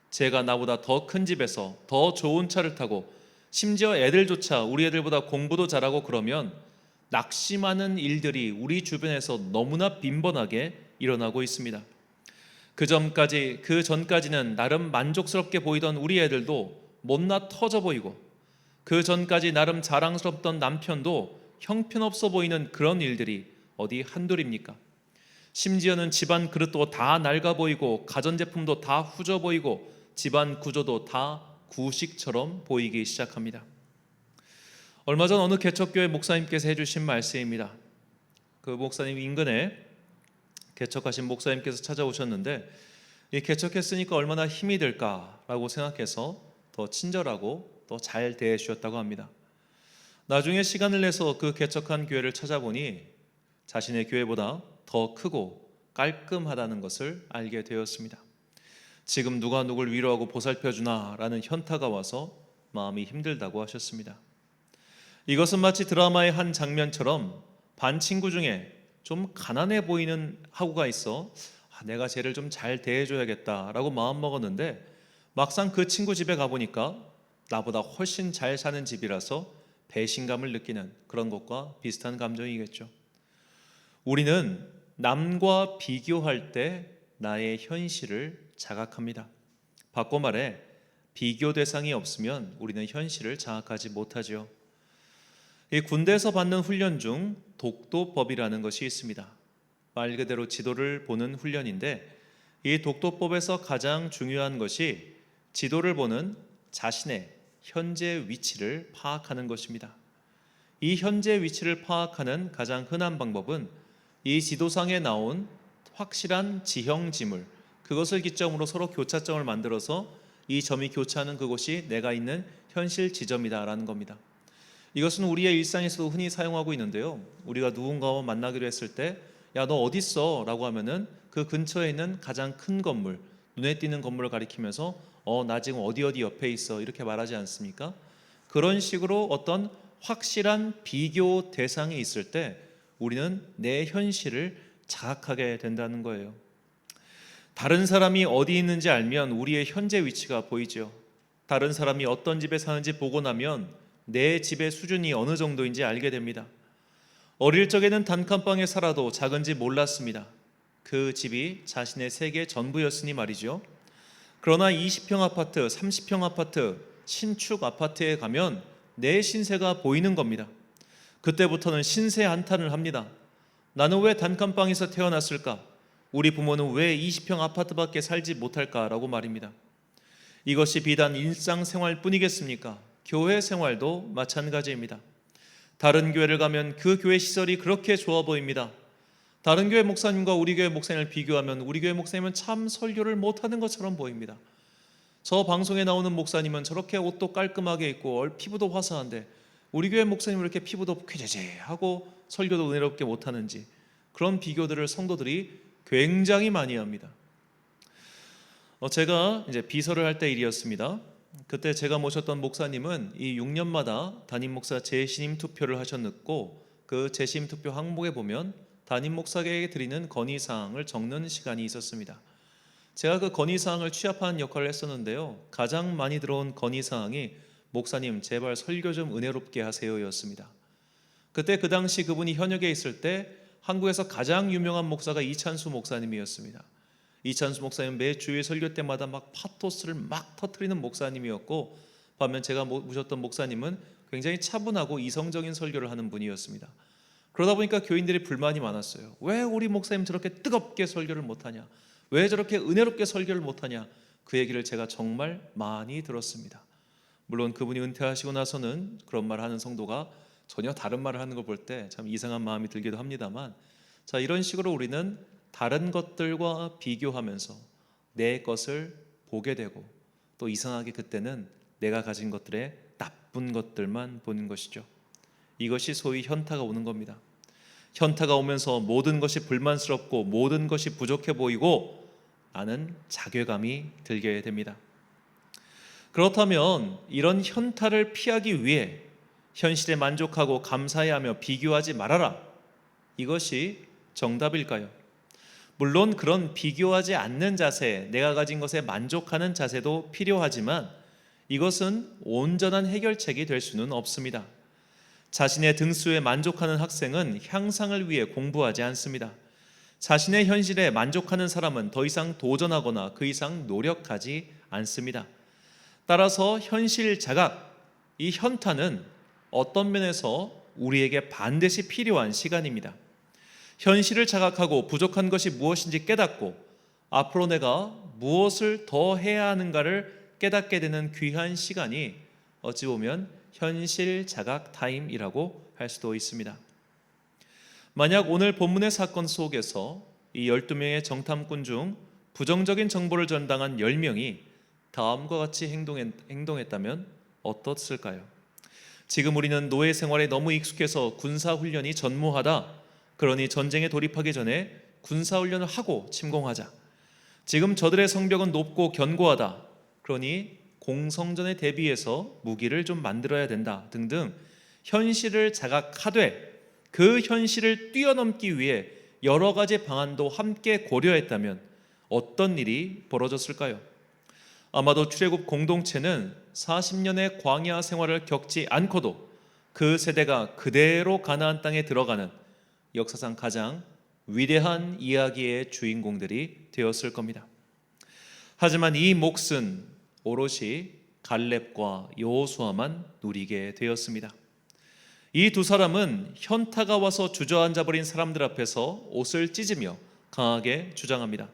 제가 나보다 더 큰 집에서 더 좋은 차를 타고 심지어 애들조차 우리 애들보다 공부도 잘하고 그러면 낙심하는 일들이 우리 주변에서 너무나 빈번하게 일어나고 있습니다. 그 전까지는 나름 만족스럽게 보이던 우리 애들도 못나 터져 보이고, 그 전까지 나름 자랑스럽던 남편도 형편없어 보이는 그런 일들이 어디 한둘입니까? 심지어는 집안 그릇도 다 낡아 보이고 가전제품도 다 후져 보이고 집안 구조도 다 구식처럼 보이기 시작합니다. 얼마 전 어느 개척교회 목사님께서 해주신 말씀입니다. 그 목사님 인근에 개척하신 목사님께서 찾아오셨는데, 이 개척했으니까 얼마나 힘이 들까라고 생각해서 더 친절하고 더 잘 대해 주셨다고 합니다. 나중에 시간을 내서 그 개척한 교회를 찾아보니 자신의 교회보다 더 크고 깔끔하다는 것을 알게 되었습니다. 지금 누가 누굴 위로하고 보살펴주나 라는 현타가 와서 마음이 힘들다고 하셨습니다. 이것은 마치 드라마의 한 장면처럼 반 친구 중에 좀 가난해 보이는 하구가 있어 내가 쟤를 좀 잘 대해줘야겠다라고 마음먹었는데 막상 그 친구 집에 가보니까 나보다 훨씬 잘 사는 집이라서 배신감을 느끼는 그런 것과 비슷한 감정이겠죠. 우리는 남과 비교할 때 나의 현실을 자각합니다. 바꿔 말해 비교 대상이 없으면 우리는 현실을 자각하지 못하죠. 이 군대에서 받는 훈련 중 독도법이라는 것이 있습니다. 말 그대로 지도를 보는 훈련인데, 이 독도법에서 가장 중요한 것이 지도를 보는 자신의 현재 위치를 파악하는 것입니다. 이 현재 위치를 파악하는 가장 흔한 방법은 이 지도상에 나온 확실한 지형 지물, 그것을 기점으로 서로 교차점을 만들어서 이 점이 교차하는 그곳이 내가 있는 현실 지점이다라는 겁니다. 이것은 우리의 일상에서도 흔히 사용하고 있는데요. 우리가 누군가와 만나기로 했을 때 야, 너 어디 있어? 라고 하면은 그 근처에 있는 가장 큰 건물, 눈에 띄는 건물을 가리키면서 나 지금 어디 옆에 있어 이렇게 말하지 않습니까? 그런 식으로 어떤 확실한 비교 대상이 있을 때 우리는 내 현실을 자각하게 된다는 거예요. 다른 사람이 어디 있는지 알면 우리의 현재 위치가 보이죠. 다른 사람이 어떤 집에 사는지 보고 나면 내 집의 수준이 어느 정도인지 알게 됩니다. 어릴 적에는 단칸방에 살아도 작은지 몰랐습니다. 그 집이 자신의 세계 전부였으니 말이죠. 그러나 20평 아파트, 30평 아파트, 신축 아파트에 가면 내 신세가 보이는 겁니다. 그때부터는 신세 한탄을 합니다. 나는 왜 단칸방에서 태어났을까? 우리 부모는 왜 20평 아파트밖에 살지 못할까라고 말입니다. 이것이 비단 일상생활뿐이겠습니까? 교회 생활도 마찬가지입니다. 다른 교회를 가면 그 교회 시설이 그렇게 좋아 보입니다. 다른 교회 목사님과 우리 교회 목사님을 비교하면 우리 교회 목사님은 참 설교를 못하는 것처럼 보입니다. 저 방송에 나오는 목사님은 저렇게 옷도 깔끔하게 입고 피부도 화사한데 우리 교회 목사님은 이렇게 피부도 쾌재재하고 설교도 은혜롭게 못하는지, 그런 비교들을 성도들이 굉장히 많이 합니다. 제가 이제 비서를 할 때 일이었습니다. 그때 제가 모셨던 목사님은 이 6년마다 담임 목사 재신임 투표를 하셨고, 그 재신임 투표 항목에 보면 담임 목사에게 드리는 건의사항을 적는 시간이 있었습니다. 제가 그 건의사항을 취합하는 역할을 했었는데요, 가장 많이 들어온 건의사항이 목사님 제발 설교 좀 은혜롭게 하세요 였습니다. 그때 그 당시 그분이 현역에 있을 때 한국에서 가장 유명한 목사가 이찬수 목사님이었습니다. 이찬수 목사님은 매 주일 설교 때마다 막 파토스를 막 터뜨리는 목사님이었고, 반면 제가 모셨던 목사님은 굉장히 차분하고 이성적인 설교를 하는 분이었습니다. 그러다 보니까 교인들이 불만이 많았어요. 왜 우리 목사님 저렇게 뜨겁게 설교를 못하냐? 왜 저렇게 은혜롭게 설교를 못하냐? 그 얘기를 제가 정말 많이 들었습니다. 물론 그분이 은퇴하시고 나서는 그런 말을 하는 성도가 전혀 다른 말을 하는 걸 볼 때 참 이상한 마음이 들기도 합니다만, 자, 이런 식으로 우리는 다른 것들과 비교하면서 내 것을 보게 되고, 또 이상하게 그때는 내가 가진 것들의 나쁜 것들만 보는 것이죠. 이것이 소위 현타가 오는 겁니다. 현타가 오면서 모든 것이 불만스럽고 모든 것이 부족해 보이고 나는 자괴감이 들게 됩니다. 그렇다면 이런 현타를 피하기 위해 현실에 만족하고 감사해하며 비교하지 말아라, 이것이 정답일까요? 물론 그런 비교하지 않는 자세, 내가 가진 것에 만족하는 자세도 필요하지만 이것은 온전한 해결책이 될 수는 없습니다. 자신의 등수에 만족하는 학생은 향상을 위해 공부하지 않습니다. 자신의 현실에 만족하는 사람은 더 이상 도전하거나 그 이상 노력하지 않습니다. 따라서 현실 자각, 이 현타는 어떤 면에서 우리에게 반드시 필요한 시간입니다. 현실을 자각하고 부족한 것이 무엇인지 깨닫고 앞으로 내가 무엇을 더 해야 하는가를 깨닫게 되는 귀한 시간이 어찌 보면 현실 자각 타임이라고 할 수도 있습니다. 만약 오늘 본문의 사건 속에서 이 12명의 정탐꾼 중 부정적인 정보를 전당한 10명이 다음과 같이 행동했다면 어떻을까요? 지금 우리는 노예 생활에 너무 익숙해서 군사훈련이 전무하다, 그러니 전쟁에 돌입하기 전에 군사훈련을 하고 침공하자. 지금 저들의 성벽은 높고 견고하다, 그러니 공성전에 대비해서 무기를 좀 만들어야 된다 등등 현실을 자각하되 그 현실을 뛰어넘기 위해 여러 가지 방안도 함께 고려했다면 어떤 일이 벌어졌을까요? 아마도 출애굽 공동체는 40년의 광야 생활을 겪지 않고도 그 세대가 그대로 가나안 땅에 들어가는 역사상 가장 위대한 이야기의 주인공들이 되었을 겁니다. 하지만 이 몫은 오롯이 갈렙과 여호수아만 누리게 되었습니다. 이 두 사람은 현타가 와서 주저앉아 버린 사람들 앞에서 옷을 찢으며 강하게 주장합니다.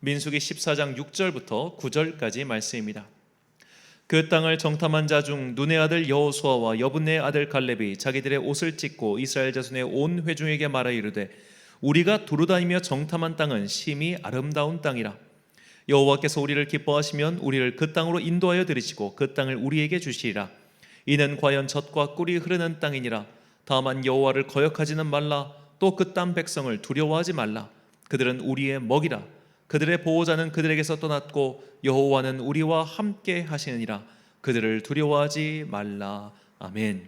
민수기 14장 6절부터 9절까지 말씀입니다. 그 땅을 정탐한 자 중 눈의 아들 여호수아와 여분네의 아들 갈렙이 자기들의 옷을 찢고 이스라엘 자손의 온 회중에게 말하 이르되 우리가 두루다니며 정탐한 땅은 심히 아름다운 땅이라. 여호와께서 우리를 기뻐하시면 우리를 그 땅으로 인도하여 들이시고 그 땅을 우리에게 주시리라. 이는 과연 젖과 꿀이 흐르는 땅이니라. 다만 여호와를 거역하지는 말라. 또 그 땅 백성을 두려워하지 말라. 그들은 우리의 먹이라. 그들의 보호자는 그들에게서 떠났고 여호와는 우리와 함께 하시느니라. 그들을 두려워하지 말라. 아멘.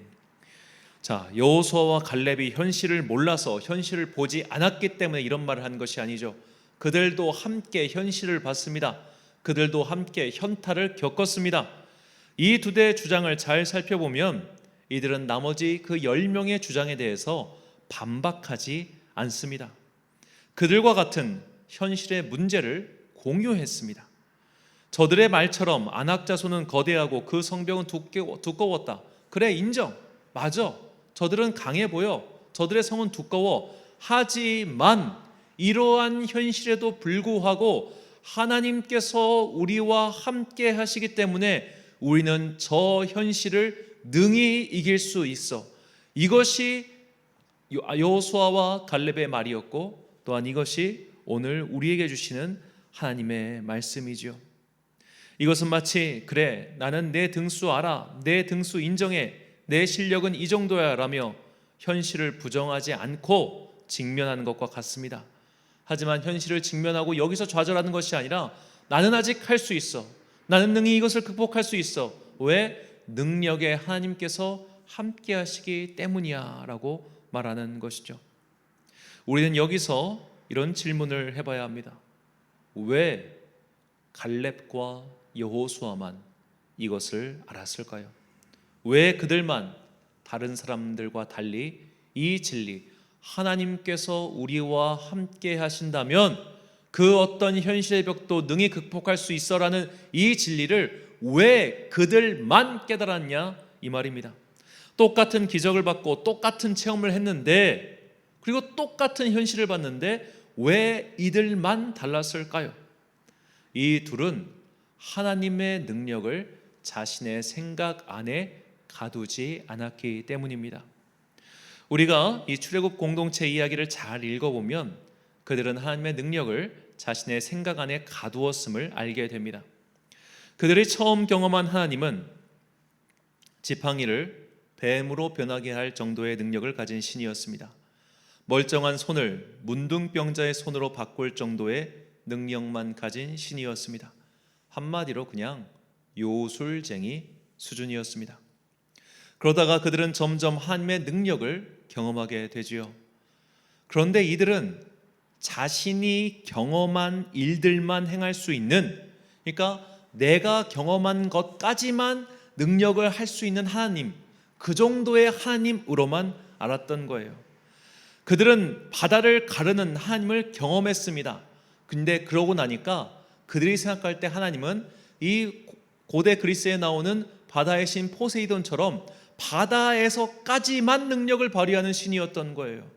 자, 여호수아와 갈렙이 현실을 몰라서 현실을 보지 않았기 때문에 이런 말을 한 것이 아니죠. 그들도 함께 현실을 봤습니다. 그들도 함께 현타를 겪었습니다. 이 두 대의 주장을 잘 살펴보면 이들은 나머지 그 10명의 주장에 대해서 반박하지 않습니다. 그들과 같은 현실의 문제를 공유했습니다. 저들의 말처럼 안악 자손은 거대하고 그 성벽은 두꺼웠다. 그래, 인정. 맞아. 저들은 강해 보여. 저들의 성은 두꺼워. 하지만 이러한 현실에도 불구하고 하나님께서 우리와 함께 하시기 때문에 우리는 저 현실을 능히 이길 수 있어. 이것이 여호수아와 갈렙의 말이었고, 또한 이것이 오늘 우리에게 주시는 하나님의 말씀이지요. 이것은 마치 그래, 나는 내 등수 알아, 내 등수 인정해, 내 실력은 이 정도야 라며 현실을 부정하지 않고 직면하는 것과 같습니다. 하지만 현실을 직면하고 여기서 좌절하는 것이 아니라 나는 아직 할 수 있어, 나는 능히 이것을 극복할 수 있어. 왜? 능력에 하나님께서 함께 하시기 때문이야 라고 말하는 것이죠. 우리는 여기서 이런 질문을 해봐야 합니다. 왜 갈렙과 여호수아만 이것을 알았을까요? 왜 그들만 다른 사람들과 달리 이 진리, 하나님께서 우리와 함께 하신다면 그 어떤 현실의 벽도 능히 극복할 수 있어라는 이 진리를 왜 그들만 깨달았냐 이 말입니다. 똑같은 기적을 받고 똑같은 체험을 했는데, 그리고 똑같은 현실을 봤는데 왜 이들만 달랐을까요? 이 둘은 하나님의 능력을 자신의 생각 안에 가두지 않았기 때문입니다. 우리가 이 출애굽 공동체 이야기를 잘 읽어보면 그들은 하나님의 능력을 자신의 생각 안에 가두었음을 알게 됩니다. 그들이 처음 경험한 하나님은 지팡이를 뱀으로 변하게 할 정도의 능력을 가진 신이었습니다. 멀쩡한 손을 문둥병자의 손으로 바꿀 정도의 능력만 가진 신이었습니다. 한마디로 그냥 요술쟁이 수준이었습니다. 그러다가 그들은 점점 하나님의 능력을 경험하게 되지요. 그런데 이들은 자신이 경험한 일들만 행할 수 있는, 그러니까 내가 경험한 것까지만 능력을 할 수 있는 하나님, 그 정도의 하나님으로만 알았던 거예요. 그들은 바다를 가르는 하나님을 경험했습니다. 근데 그러고 나니까 그들이 생각할 때 하나님은 이 고대 그리스에 나오는 바다의 신 포세이돈처럼 바다에서까지만 능력을 발휘하는 신이었던 거예요.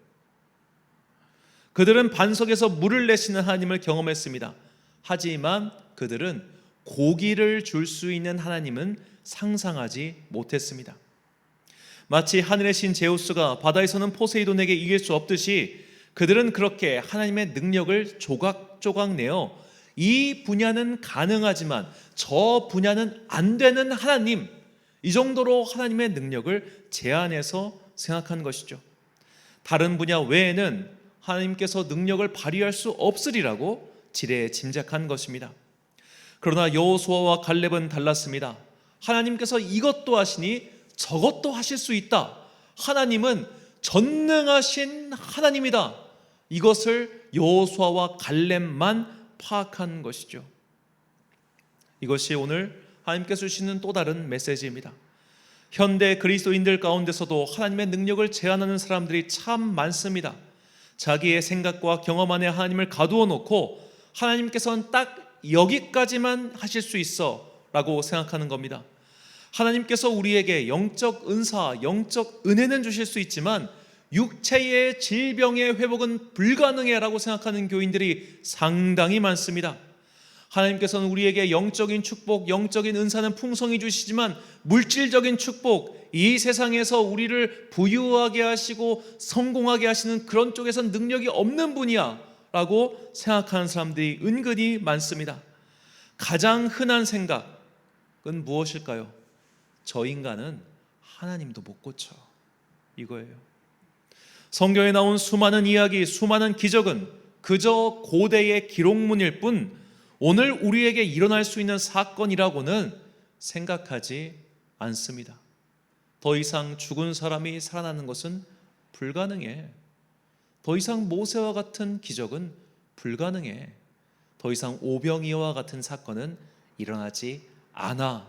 그들은 반석에서 물을 내시는 하나님을 경험했습니다. 하지만 그들은 고기를 줄 수 있는 하나님은 상상하지 못했습니다. 마치 하늘의 신 제우스가 바다에서는 포세이돈에게 이길 수 없듯이 그들은 그렇게 하나님의 능력을 조각조각 내어 이 분야는 가능하지만 저 분야는 안 되는 하나님, 이 정도로 하나님의 능력을 제한해서 생각한 것이죠. 다른 분야 외에는 하나님께서 능력을 발휘할 수 없으리라고 지레 짐작한 것입니다. 그러나 여호수아와 갈렙은 달랐습니다. 하나님께서 이것도 하시니 저것도 하실 수 있다. 하나님은 전능하신 하나님이다. 이것을 여호수아와 갈렙만 파악한 것이죠. 이것이 오늘 하나님께서 주시는 또 다른 메시지입니다. 현대 그리스도인들 가운데서도 하나님의 능력을 제한하는 사람들이 참 많습니다. 자기의 생각과 경험 안에 하나님을 가두어 놓고 하나님께서는 딱 여기까지만 하실 수 있어 라고 생각하는 겁니다. 하나님께서 우리에게 영적 은사, 영적 은혜는 주실 수 있지만 육체의 질병의 회복은 불가능해 라고 생각하는 교인들이 상당히 많습니다. 하나님께서는 우리에게 영적인 축복, 영적인 은사는 풍성히 주시지만 물질적인 축복, 이 세상에서 우리를 부유하게 하시고 성공하게 하시는 그런 쪽에선 능력이 없는 분이야 라고 생각하는 사람들이 은근히 많습니다. 가장 흔한 생각은 무엇일까요? 저 인간은 하나님도 못 고쳐, 이거예요. 성경에 나온 수많은 이야기, 수많은 기적은 그저 고대의 기록문일 뿐 오늘 우리에게 일어날 수 있는 사건이라고는 생각하지 않습니다. 더 이상 죽은 사람이 살아나는 것은 불가능해. 더 이상 모세와 같은 기적은 불가능해. 더 이상 오병이어와 같은 사건은 일어나지 않아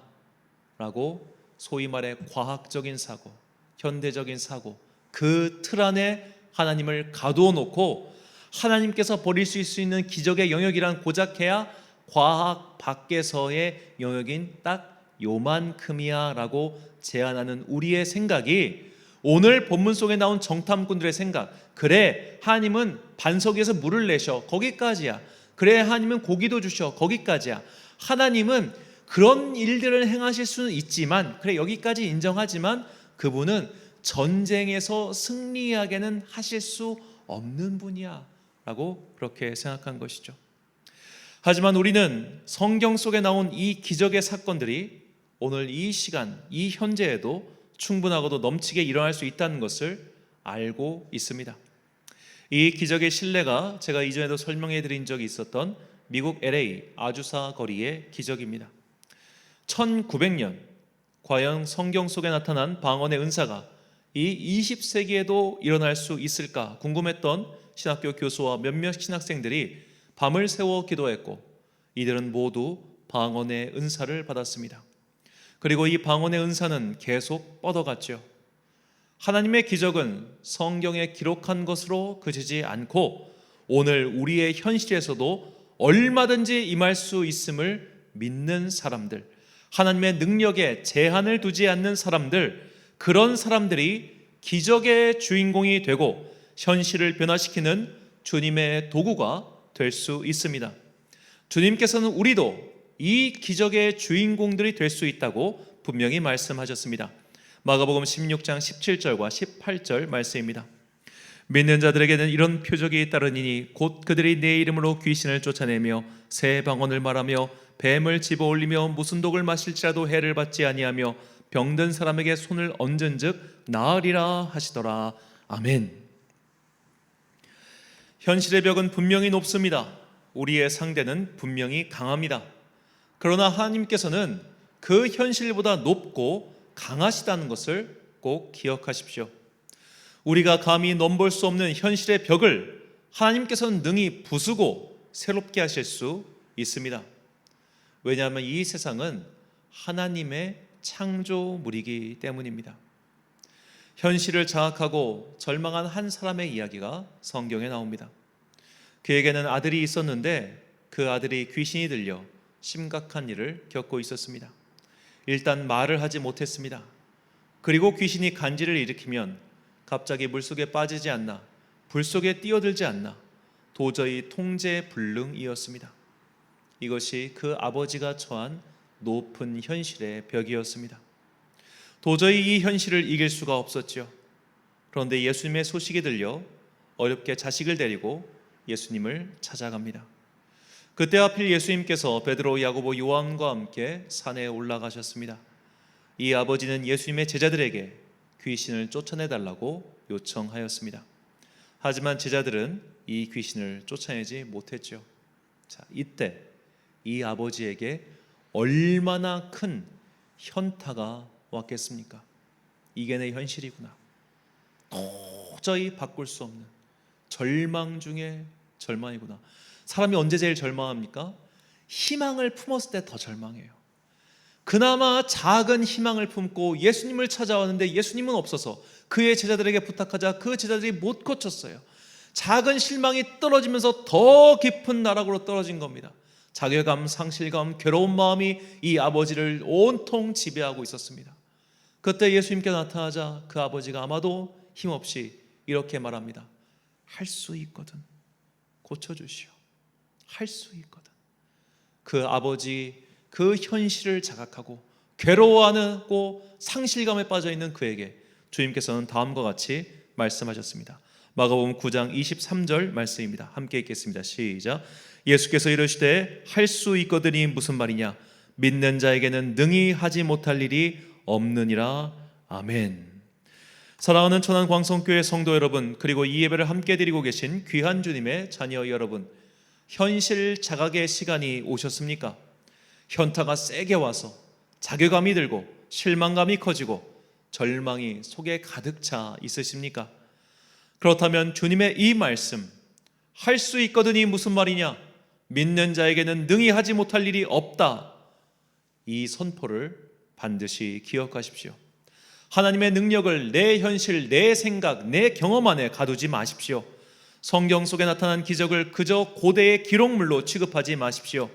라고 소위 말해 과학적인 사고, 현대적인 사고, 그 틀 안에 하나님을 가두어 놓고 하나님께서 벌이실 수 있는 기적의 영역이란 고작 해야 과학 밖에서의 영역인 딱 요만큼이야 라고 제안하는 우리의 생각이 오늘 본문 속에 나온 정탐꾼들의 생각, 그래 하나님은 반석 위에서 물을 내셔, 거기까지야. 그래 하나님은 고기도 주셔, 거기까지야. 하나님은 그런 일들을 행하실 수는 있지만, 그래 여기까지 인정하지만 그분은 전쟁에서 승리하게는 하실 수 없는 분이야 라고 그렇게 생각한 것이죠. 하지만 우리는 성경 속에 나온 이 기적의 사건들이 오늘 이 시간, 이 현재에도 충분하고도 넘치게 일어날 수 있다는 것을 알고 있습니다. 이 기적의 신뢰가 제가 이전에도 설명해 드린 적이 있었던 미국 LA 아주사 거리의 기적입니다. 1900년 과연 성경 속에 나타난 방언의 은사가 이 20세기에도 일어날 수 있을까 궁금했던 신학교 교수와 몇몇 신학생들이 밤을 새워 기도했고 이들은 모두 방언의 은사를 받았습니다. 그리고 이 방언의 은사는 계속 뻗어갔죠. 하나님의 기적은 성경에 기록한 것으로 그치지 않고 오늘 우리의 현실에서도 얼마든지 임할 수 있음을 믿는 사람들, 하나님의 능력에 제한을 두지 않는 사람들, 그런 사람들이 기적의 주인공이 되고 현실을 변화시키는 주님의 도구가 될 수 있습니다. 주님께서는 우리도 이 기적의 주인공들이 될 수 있다고 분명히 말씀하셨습니다. 마가복음 16장 17절과 18절 말씀입니다. 믿는 자들에게는 이런 표적이 따르니니 곧 그들이 내 이름으로 귀신을 쫓아내며 새 방언을 말하며 뱀을 집어올리며 무슨 독을 마실지라도 해를 받지 아니하며 병든 사람에게 손을 얹은즉 나으리라 하시더라. 아멘. 현실의 벽은 분명히 높습니다. 우리의 상대는 분명히 강합니다. 그러나 하나님께서는 그 현실보다 높고 강하시다는 것을 꼭 기억하십시오. 우리가 감히 넘볼 수 없는 현실의 벽을 하나님께서는 능히 부수고 새롭게 하실 수 있습니다. 왜냐하면 이 세상은 하나님의 창조물이기 때문입니다. 현실을 장악하고 절망한 한 사람의 이야기가 성경에 나옵니다. 그에게는 아들이 있었는데 그 아들이 귀신이 들려 심각한 일을 겪고 있었습니다. 일단 말을 하지 못했습니다. 그리고 귀신이 간지를 일으키면 갑자기 물속에 빠지지 않나, 불 속에 뛰어들지 않나, 도저히 통제불능이었습니다. 이것이 그 아버지가 처한 높은 현실의 벽이었습니다. 도저히 이 현실을 이길 수가 없었죠. 그런데 예수님의 소식이 들려 어렵게 자식을 데리고 예수님을 찾아갑니다. 그때 하필 예수님께서 베드로, 야고보, 요한과 함께 산에 올라가셨습니다. 이 아버지는 예수님의 제자들에게 귀신을 쫓아내달라고 요청하였습니다. 하지만 제자들은 이 귀신을 쫓아내지 못했죠. 자, 이때 이 아버지에게 얼마나 큰 현타가 왔겠습니까? 이게 내 현실이구나. 도저히 바꿀 수 없는 절망 중에 절망이구나. 사람이 언제 제일 절망합니까? 희망을 품었을 때 더 절망해요. 그나마 작은 희망을 품고 예수님을 찾아왔는데 예수님은 없어서 그의 제자들에게 부탁하자 그 제자들이 못 고쳤어요. 작은 실망이 떨어지면서 더 깊은 나락으로 떨어진 겁니다. 자괴감, 상실감, 괴로운 마음이 이 아버지를 온통 지배하고 있었습니다. 그때 예수님께 나타나자 그 아버지가 아마도 힘없이 이렇게 말합니다. 할 수 있거든. 고쳐주시오. 할 수 있거든. 그 아버지, 그 현실을 자각하고 괴로워하고 상실감에 빠져있는 그에게 주님께서는 다음과 같이 말씀하셨습니다. 마가복음 9장 23절 말씀입니다. 함께 읽겠습니다. 시작. 예수께서 이르시되 할 수 있거든이 무슨 말이냐? 믿는 자에게는 능히 하지 못할 일이 없느니라. 아멘. 사랑하는 천안광성교회 성도 여러분, 그리고 이 예배를 함께 드리고 계신 귀한 주님의 자녀 여러분, 현실 자각의 시간이 오셨습니까? 현타가 세게 와서 자괴감이 들고 실망감이 커지고 절망이 속에 가득 차 있으십니까? 그렇다면 주님의 이 말씀, 할 수 있거든이 무슨 말이냐? 믿는 자에게는 능히 하지 못할 일이 없다. 이 선포를 반드시 기억하십시오. 하나님의 능력을 내 현실, 내 생각, 내 경험 안에 가두지 마십시오. 성경 속에 나타난 기적을 그저 고대의 기록물로 취급하지 마십시오.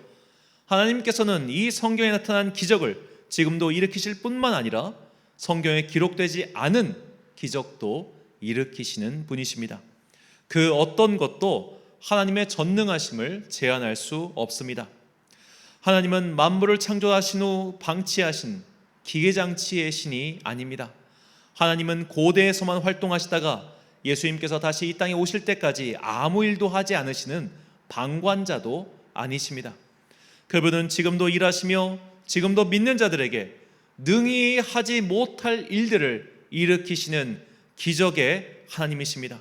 하나님께서는 이 성경에 나타난 기적을 지금도 일으키실 뿐만 아니라 성경에 기록되지 않은 기적도 일으키시는 분이십니다. 그 어떤 것도 하나님의 전능하심을 제한할 수 없습니다. 하나님은 만물을 창조하신 후 방치하신 기계장치의 신이 아닙니다. 하나님은 고대에서만 활동하시다가 예수님께서 다시 이 땅에 오실 때까지 아무 일도 하지 않으시는 방관자도 아니십니다. 그분은 지금도 일하시며 지금도 믿는 자들에게 능히 하지 못할 일들을 일으키시는 기적의 하나님이십니다.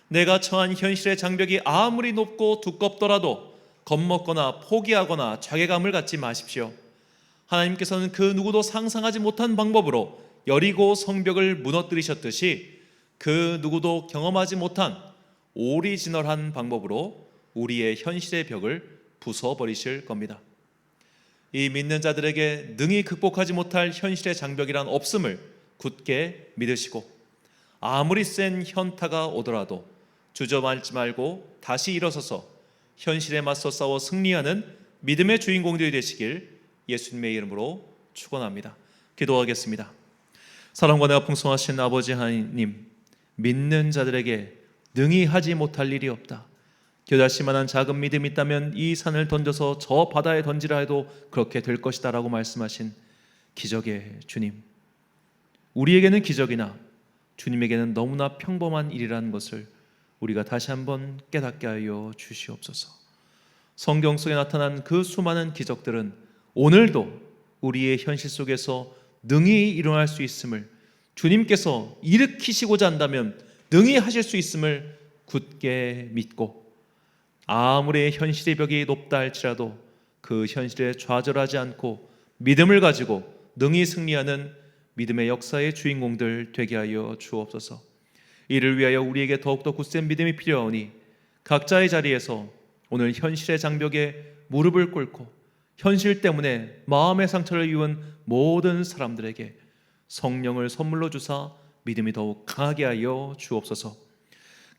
내가 처한 현실의 장벽이 아무리 높고 두껍더라도 겁먹거나 포기하거나 자괴감을 갖지 마십시오. 하나님께서는 그 누구도 상상하지 못한 방법으로 여리고 성벽을 무너뜨리셨듯이 그 누구도 경험하지 못한 오리지널한 방법으로 우리의 현실의 벽을 부숴버리실 겁니다. 이 믿는 자들에게 능히 극복하지 못할 현실의 장벽이란 없음을 굳게 믿으시고 아무리 센 현타가 오더라도 주저앉지 말고 다시 일어서서 현실에 맞서 싸워 승리하는 믿음의 주인공들이 되시길 예수님의 이름으로 축원합니다. 기도하겠습니다. 사랑과 은혜가 풍성하신 아버지 하나님, 믿는 자들에게 능히 하지 못할 일이 없다. 겨자씨만한 작은 믿음이 있다면 이 산을 던져서 저 바다에 던지라 해도 그렇게 될 것이다 라고 말씀하신 기적의 주님, 우리에게는 기적이나 주님에게는 너무나 평범한 일이라는 것을 우리가 다시 한번 깨닫게 하여 주시옵소서. 성경 속에 나타난 그 수많은 기적들은 오늘도 우리의 현실 속에서 능히 일어날 수 있음을, 주님께서 일으키시고자 한다면 능히 하실 수 있음을 굳게 믿고 아무리 현실의 벽이 높다 할지라도 그 현실에 좌절하지 않고 믿음을 가지고 능히 승리하는 믿음의 역사의 주인공들 되게 하여 주옵소서. 이를 위하여 우리에게 더욱더 굳센 믿음이 필요하오니 각자의 자리에서 오늘 현실의 장벽에 무릎을 꿇고 현실 때문에 마음의 상처를 입은 모든 사람들에게 성령을 선물로 주사 믿음이 더욱 강하게 하여 주옵소서.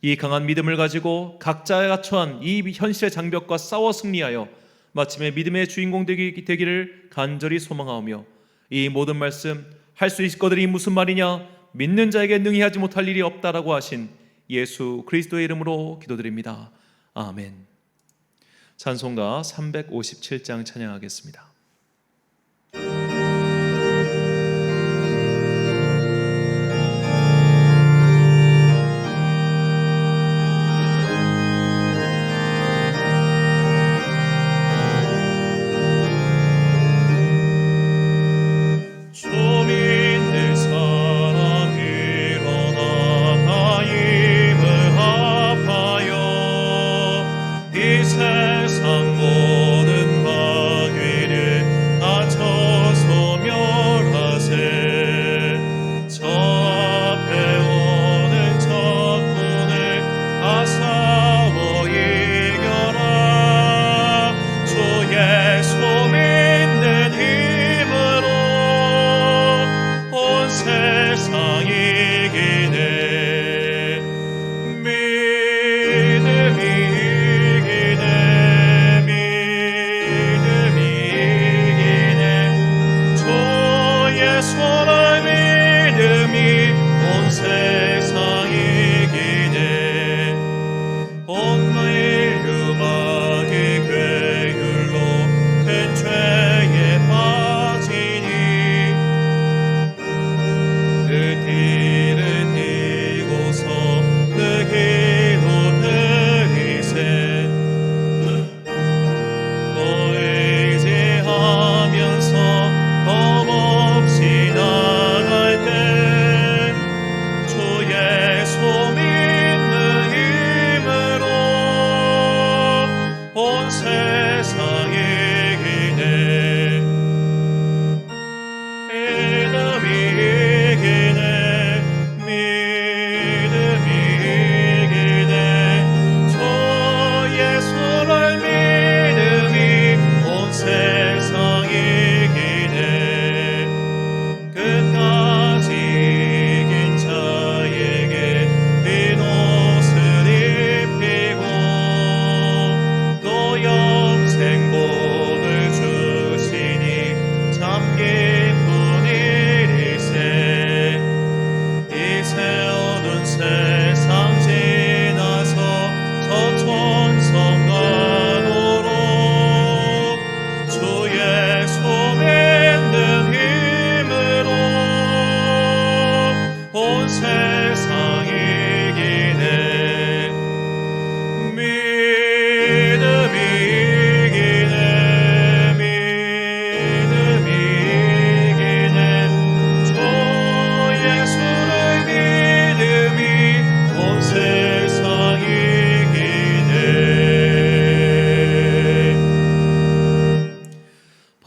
이 강한 믿음을 가지고 각자가 처한 이 현실의 장벽과 싸워 승리하여 마침내 믿음의 주인공 되기를 간절히 소망하오며, 이 모든 말씀 할 수 있거든이 무슨 말이냐, 믿는 자에게 능히 하지 못할 일이 없다라고 하신 예수 그리스도의 이름으로 기도드립니다. 아멘. 찬송가 357장 찬양하겠습니다.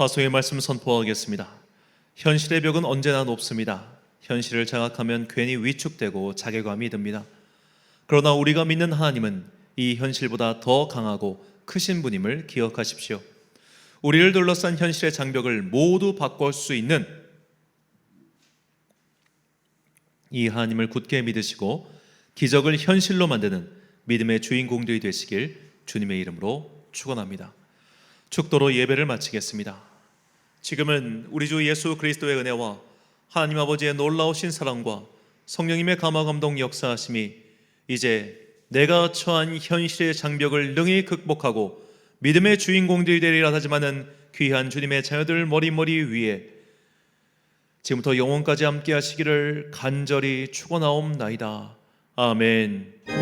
화소의 말씀 선포하겠습니다. 현실의 벽은 언제나 높습니다. 현실을 장악하면 괜히 위축되고 자괴감이 듭니다. 그러나 우리가 믿는 하나님은 이 현실보다 더 강하고 크신 분임을 기억하십시오. 우리를 둘러싼 현실의 장벽을 모두 바꿀 수 있는 이 하나님을 굳게 믿으시고 기적을 현실로 만드는 믿음의 주인공들이 되시길 주님의 이름으로 축원합니다. 축도로 예배를 마치겠습니다. 지금은 우리 주 예수 그리스도의 은혜와 하나님 아버지의 놀라우신 사랑과 성령님의 감화감동 역사하심이 이제 내가 처한 현실의 장벽을 능히 극복하고 믿음의 주인공들이 되리라 하지만은 귀한 주님의 자녀들 머리머리 위에 지금부터 영원까지 함께 하시기를 간절히 축원하옵나이다. 아멘.